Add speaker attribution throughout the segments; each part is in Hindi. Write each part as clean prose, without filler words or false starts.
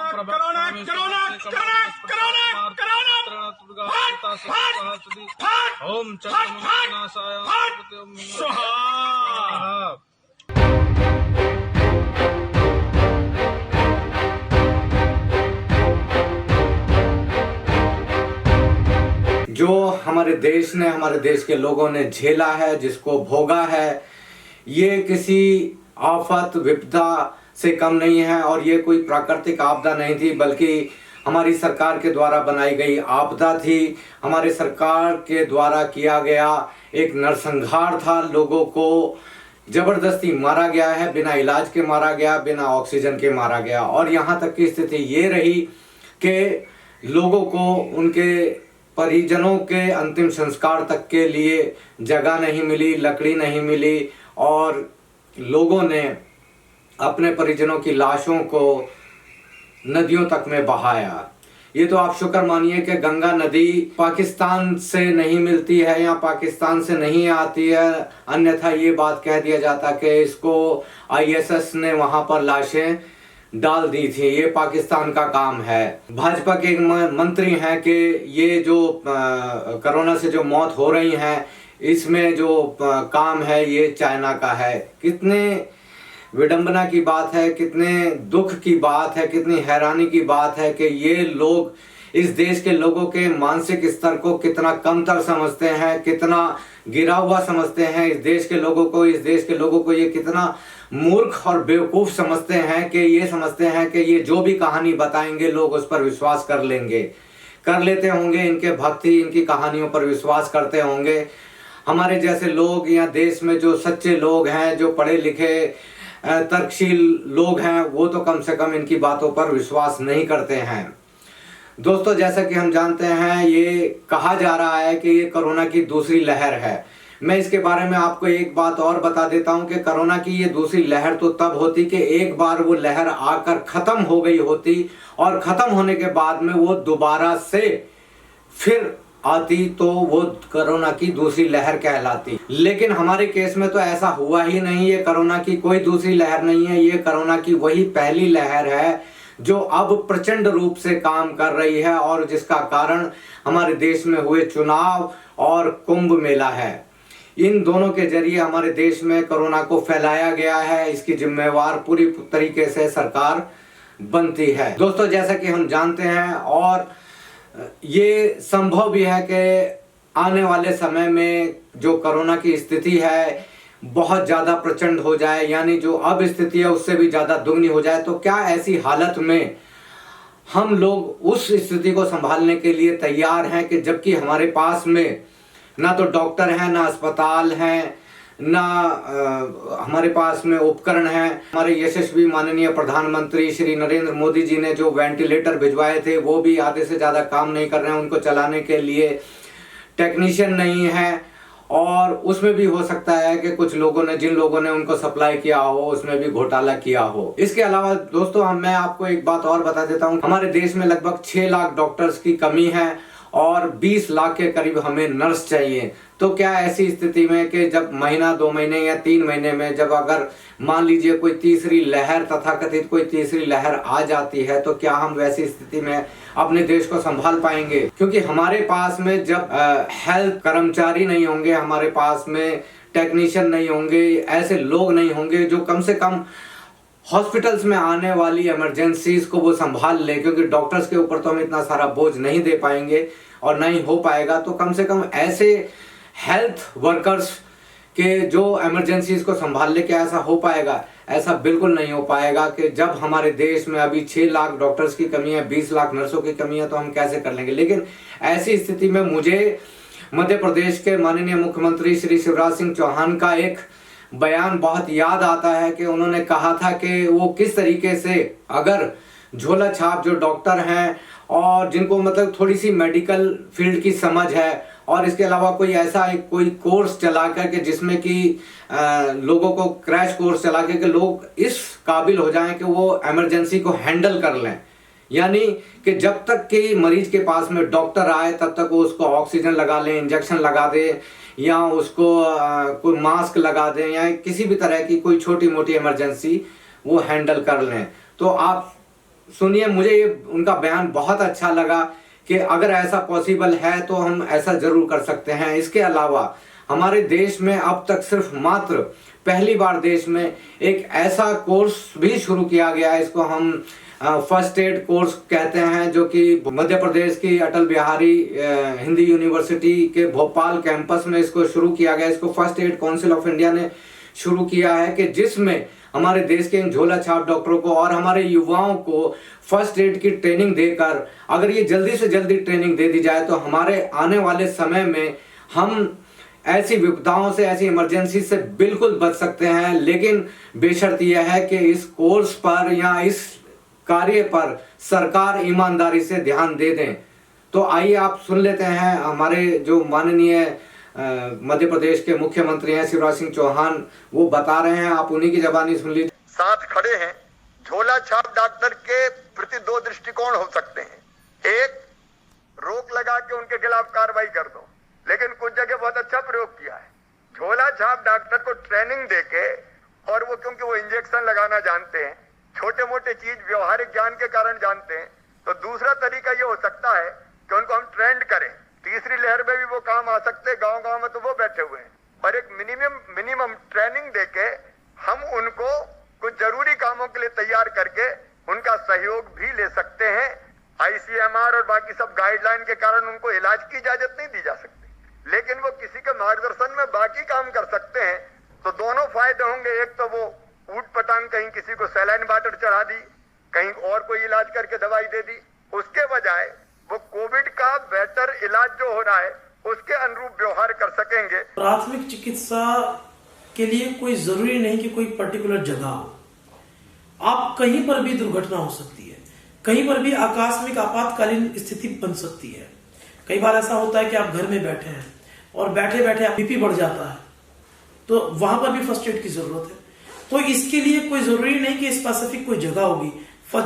Speaker 1: ओम चक्रनाशाय स्वाहा।
Speaker 2: जो हमारे देश ने, हमारे देश के लोगों ने झेला है, जिसको भोगा है, ये किसी आफत विपदा से कम नहीं है। और ये कोई प्राकृतिक आपदा नहीं थी, बल्कि हमारी सरकार के द्वारा बनाई गई आपदा थी। हमारे सरकार के द्वारा किया गया एक नरसंहार था। लोगों को जबरदस्ती मारा गया है, बिना इलाज के मारा गया, बिना ऑक्सीजन के मारा गया। और यहाँ तक की स्थिति ये रही कि लोगों को उनके परिजनों के अंतिम संस्कार तक के लिए जगह नहीं मिली, लकड़ी नहीं मिली, और लोगों ने अपने परिजनों की लाशों को नदियों तक में बहाया। ये तो आप शुक्र मानिए कि गंगा नदी पाकिस्तान से नहीं मिलती है या पाकिस्तान से नहीं आती है, अन्यथा ये बात कह दिया जाता कि इसको ISS ने वहां पर लाशें डाल दी थी, ये पाकिस्तान का काम है। भाजपा के मंत्री हैं कि ये जो कोरोना से जो मौत हो रही है, इसमें जो काम है ये चाइना का है। कितने विडंबना की बात है, कितने दुख की बात है, कितनी हैरानी की बात है कि ये लोग इस देश के लोगों के मानसिक स्तर को कितना कमतर समझते हैं, कितना गिरा हुआ समझते हैं इस देश के लोगों को। इस देश के लोगों को ये कितना मूर्ख और बेवकूफ़ समझते हैं कि ये समझते हैं कि ये जो भी कहानी बताएंगे लोग उस पर विश्वास कर लेंगे, कर लेते होंगे। इनके भक्ति, इनकी कहानियों पर विश्वास करते होंगे। हमारे जैसे लोग या देश में जो सच्चे लोग हैं, जो पढ़े लिखे तर्कशील लोग हैं, वो तो कम से कम इनकी बातों पर विश्वास नहीं करते हैं। दोस्तों, जैसा कि हम जानते हैं, ये कहा जा रहा है कि ये कोरोना की दूसरी लहर है। मैं इसके बारे में आपको एक बात और बता देता हूं कि कोरोना की ये दूसरी लहर तो तब होती कि एक बार वो लहर आकर खत्म हो गई होती, और खत्म होने के बाद में वो दोबारा से फिर आती तो वो कोरोना की दूसरी लहर कहलाती। लेकिन हमारे केस में तो ऐसा हुआ ही नहीं। ये कोरोना की कोई दूसरी लहर नहीं है, ये कोरोना की वही पहली लहर है जो अब प्रचंड रूप से काम कर रही है, और जिसका कारण हमारे देश में हुए चुनाव और कुंभ मेला है। इन दोनों के जरिए हमारे देश में कोरोना को फैलाया गया है। इसकी जिम्मेवार पूरी तरीके से सरकार बनती है। दोस्तों, जैसा कि हम जानते हैं, और ये संभव भी है कि आने वाले समय में जो कोरोना की स्थिति है बहुत ज़्यादा प्रचंड हो जाए, यानी जो अब स्थिति है उससे भी ज़्यादा दुगनी हो जाए। तो क्या ऐसी हालत में हम लोग उस स्थिति को संभालने के लिए तैयार हैं कि जबकि हमारे पास में ना तो डॉक्टर हैं, ना अस्पताल हैं, ना हमारे पास में उपकरण हैं। हमारे यशस्वी माननीय प्रधानमंत्री श्री नरेंद्र मोदी जी ने जो वेंटिलेटर भिजवाए थे वो भी आधे से ज़्यादा काम नहीं कर रहे हैं। उनको चलाने के लिए टेक्नीशियन नहीं है, और उसमें भी हो सकता है कि कुछ लोगों ने, जिन लोगों ने उनको सप्लाई किया हो, उसमें भी घोटाला किया हो। इसके अलावा दोस्तों, मैं आपको एक बात और बता देता हूँ। हमारे देश में लगभग 6 लाख डॉक्टर्स की कमी है और 20 लाख के करीब हमें नर्स चाहिए। तो क्या ऐसी स्थिति में कि जब महीना, 2 महीने या 3 महीने में जब अगर मान लीजिए कोई तीसरी लहर, तथाकथित कोई तीसरी लहर आ जाती है, तो क्या हम वैसी स्थिति में अपने देश को संभाल पाएंगे? क्योंकि हमारे पास में जब हेल्थ कर्मचारी नहीं होंगे, हमारे पास में टेक्नीशियन नहीं होंगे, ऐसे लोग नहीं होंगे जो कम से कम हॉस्पिटल्स में आने वाली इमरजेंसीज को वो संभाल ले, क्योंकि डॉक्टर्स के ऊपर तो हम इतना सारा बोझ नहीं दे पाएंगे और नहीं हो पाएगा। तो कम से कम ऐसे हेल्थ वर्कर्स के जो इमरजेंसीज को संभाल ले, क्या ऐसा हो पाएगा? ऐसा बिल्कुल नहीं हो पाएगा कि जब हमारे देश में अभी 6 लाख डॉक्टर्स की कमी है, 20 लाख नर्सों की कमी है, तो हम कैसे कर लेंगे? लेकिन ऐसी स्थिति में मुझे मध्य प्रदेश के माननीय मुख्यमंत्री श्री शिवराज सिंह चौहान का एक बयान बहुत याद आता है कि उन्होंने कहा था कि वो किस तरीके से अगर झोला छाप जो डॉक्टर हैं और जिनको मतलब थोड़ी सी मेडिकल फील्ड की समझ है, और इसके अलावा कोई ऐसा कोई कोर्स चला करके जिसमें कि लोगों को क्रैश कोर्स चला के लोग इस काबिल हो जाएं कि वो इमरजेंसी को हैंडल कर लें, यानी कि जब तक कि मरीज के पास में डॉक्टर आए तब तक वो उसको ऑक्सीजन लगा लें, इंजेक्शन लगा दे, या उसको कोई मास्क लगा दें, या किसी भी तरह की कोई छोटी मोटी इमरजेंसी वो हैंडल कर लें। तो आप सुनिए, मुझे ये उनका बयान बहुत अच्छा लगा कि अगर ऐसा पॉसिबल है तो हम ऐसा जरूर कर सकते हैं। इसके अलावा हमारे देश में अब तक सिर्फ मात्र पहली बार देश में एक ऐसा कोर्स भी शुरू किया गया है, इसको हम फर्स्ट एड कोर्स कहते हैं, जो कि मध्य प्रदेश की अटल बिहारी हिंदी यूनिवर्सिटी के भोपाल कैंपस में इसको शुरू किया गया। इसको first aid council of India ने शुरू किया है कि जिसमें हमारे देश के इन झोला छाप डॉक्टरों को और हमारे युवाओं को फर्स्ट एड की ट्रेनिंग देकर, अगर ये जल्दी से जल्दी ट्रेनिंग दे दी जाए तो हमारे आने वाले समय में हम ऐसी विपदाओं से, ऐसी इमरजेंसी से बिल्कुल बच सकते हैं। लेकिन बेशर्त यह है कि इस कोर्स पर या इस कार्य पर सरकार ईमानदारी से ध्यान दे दें। तो आइए आप सुन लेते हैं हमारे जो माननीय मध्य प्रदेश के मुख्यमंत्री हैं शिवराज सिंह चौहान, वो बता रहे हैं, आप उन्हीं की जबानी सुन लीजिए।
Speaker 3: साथ खड़े हैं। झोला छाप डॉक्टर के प्रति दो दृष्टिकोण हो सकते हैं। एक, रोक लगा के उनके खिलाफ कार्रवाई कर दो, लेकिन कुछ जगह बहुत अच्छा प्रयोग किया है। झोला छाप डॉक्टर को ट्रेनिंग देके, और वो क्योंकि वो इंजेक्शन लगाना जानते हैं, छोटे मोटे चीज व्यवहारिक ज्ञान के कारण जानते हैं, तो दूसरा तरीका ये हो सकता है कि उनको हम ट्रेंड करें। तीसरी लहर में भी वो काम आ सकते हैं, गांव गांव में तो वो बैठे हुए हैं, और एक मिनिमम ट्रेनिंग देके हम उनको कुछ जरूरी कामों के लिए तैयार करके उनका सहयोग भी ले सकते हैं। ICMR और बाकी सब गाइडलाइन के कारण उनको इलाज की इजाजत नहीं दी जा सकती, लेकिन वो किसी के मार्गदर्शन में बाकी काम कर सकते हैं। तो दोनों फायदे होंगे। एक तो वो ऊट पटांग कहीं किसी को सैलाइन वाटर चढ़ा दी, कहीं और कोई इलाज करके दवाई दे दी, उसके बजाय वो कोविड का बेहतर इलाज जो हो रहा है उसके अनुरूप व्यवहार कर सकेंगे।
Speaker 4: प्राथमिक चिकित्सा के लिए कोई जरूरी नहीं कि कोई पर्टिकुलर जगह हो। आप कहीं पर भी दुर्घटना हो सकती है, कहीं पर भी आकस्मिक आपातकालीन स्थिति बन सकती है। कई बार ऐसा होता है कि आप घर में बैठे हैं और बैठे बैठे बीपी बढ़ जाता है, तो वहां पर भी फर्स्ट एड की जरूरत है। तो इसके लिए कोई जरूरी नहीं कि स्पेसिफिक कोई जगह होगी।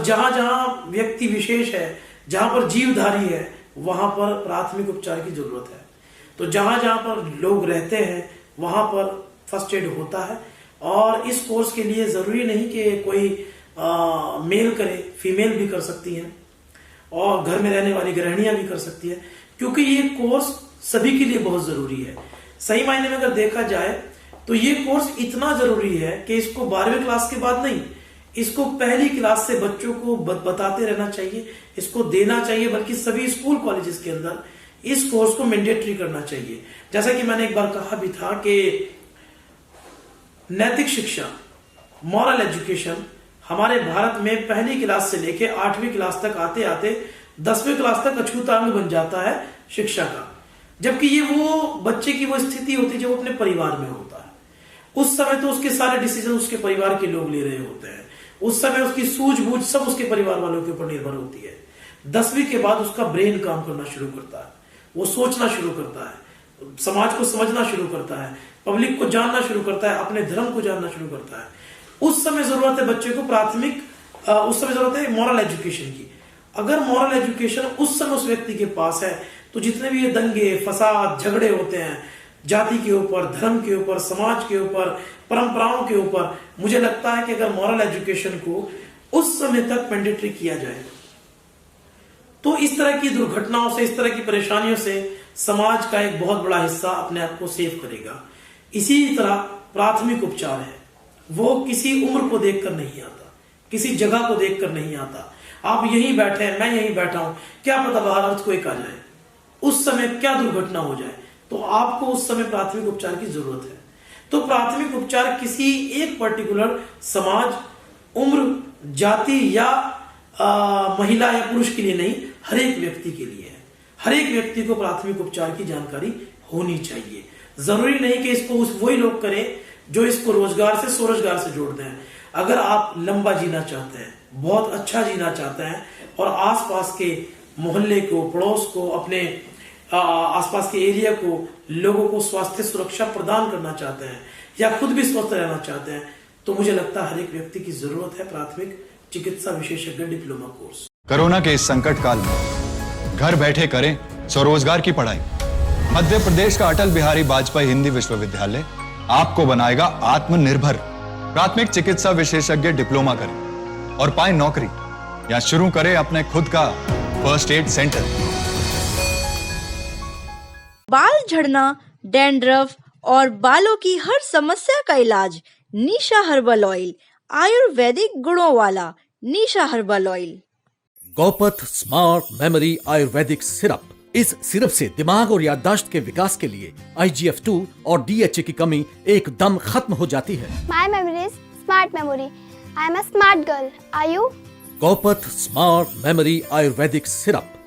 Speaker 4: जहां जहां व्यक्ति विशेष है, जहां पर जीवधारी है, वहां पर प्राथमिक उपचार की जरूरत है। तो जहां जहां पर लोग रहते हैं वहां पर फर्स्ट एड होता है। और इस कोर्स के लिए जरूरी नहीं कि कोई मेल करे, फीमेल भी कर सकती है, और घर में रहने वाली गृहिणियां भी कर सकती है, क्योंकि ये कोर्स सभी के लिए बहुत जरूरी है। सही मायने में अगर देखा जाए तो ये कोर्स इतना जरूरी है कि इसको 12वीं क्लास के बाद नहीं, इसको पहली क्लास से बच्चों को बताते रहना चाहिए, इसको देना चाहिए, बल्कि सभी स्कूल कॉलेजेस के अंदर इस कोर्स को मैंडेटरी करना चाहिए। जैसा कि मैंने एक बार कहा भी था कि नैतिक शिक्षा, मॉरल एजुकेशन हमारे भारत में पहली क्लास से लेके 8वीं क्लास तक आते आते 10वीं क्लास तक अछूता अंग बन जाता है शिक्षा का। जबकि ये वो बच्चे की वो स्थिति होती है जो अपने परिवार में होता है। उस समय तो उसके सारे डिसीजन उसके परिवार के लोग ले रहे होते हैं, उस समय उसकी सूझबूझ सब उसके परिवार वालों के ऊपर निर्भर होती है। 10वीं के बाद उसका ब्रेन काम करना शुरू करता है, वो सोचना शुरू करता है, समाज को समझना शुरू करता है, पब्लिक को जानना शुरू करता है, अपने धर्म को जानना शुरू करता है। उस समय जरूरत है बच्चे को प्राथमिक, उस समय जरूरत है मॉरल एजुकेशन की। अगर मॉरल एजुकेशन उस समय उस व्यक्ति के पास है तो जितने भी ये दंगे, फसाद, झगड़े होते हैं जाति के ऊपर, धर्म के ऊपर, समाज के ऊपर, परंपराओं के ऊपर, मुझे लगता है कि अगर मॉरल एजुकेशन को उस समय तक मैंडेटरी किया जाए तो इस तरह की दुर्घटनाओं से, इस तरह की परेशानियों से समाज का एक बहुत बड़ा हिस्सा अपने आप को सेव करेगा। इसी तरह प्राथमिक उपचार है, वो किसी उम्र को देखकर नहीं आता, किसी जगह को देखकर नहीं आता। आप यहीं बैठे हैं, मैं यहीं बैठा हूं, क्या पता बाहर अर्थक्वेक आ जाए, उस समय क्या दुर्घटना हो जाए, तो आपको उस समय प्राथमिक उपचार की जरूरत है। तो प्राथमिक उपचार किसी एक पर्टिकुलर समाज, उम्र, जाति या महिला या पुरुष के लिए नहीं, हर एक व्यक्ति के लिए है। हर एक व्यक्ति को प्राथमिक उपचार की जानकारी होनी चाहिए। जरूरी नहीं कि इसको वही लोग करें जो इसको रोजगार से, स्वरोजगार से जोड़ते हैं। अगर आप लंबा जीना चाहते हैं, बहुत अच्छा जीना चाहते हैं, और आसपास के मोहल्ले को, पड़ोस को, अपने आसपास के एरिया को, लोगों को स्वास्थ्य सुरक्षा प्रदान करना चाहते हैं, या खुद भी स्वस्थ रहना चाहते हैं, तो मुझे लगता है हर एक व्यक्ति की जरूरत है प्राथमिक चिकित्सा विशेषज्ञ डिप्लोमा कोर्स।
Speaker 5: कोरोना के इस संकट काल में घर बैठे करें स्वरोजगार की पढ़ाई। मध्य प्रदेश का अटल बिहारी वाजपेयी हिंदी विश्वविद्यालय आपको बनाएगा आत्मनिर्भर। प्राथमिक चिकित्सा विशेषज्ञ डिप्लोमा करें और पाएं नौकरी। या शुरू करें अपने खुद का फर्स्ट एड सेंटर।
Speaker 6: बाल झड़ना, डैंड्रफ और बालों की हर समस्या का इलाज निशा हर्बल ऑयल, आयुर्वेदिक गुणों वाला Nisha herbal oil.
Speaker 7: Gaupath smart memory Ayurvedic syrup. इस सिरप से दिमाग और याददाश्त के विकास के लिए IGF-2 और DHA की कमी एकदम खत्म हो जाती है।
Speaker 8: My memory is smart memory. I am a smart girl. Are you?
Speaker 7: Gaupath smart memory Ayurvedic syrup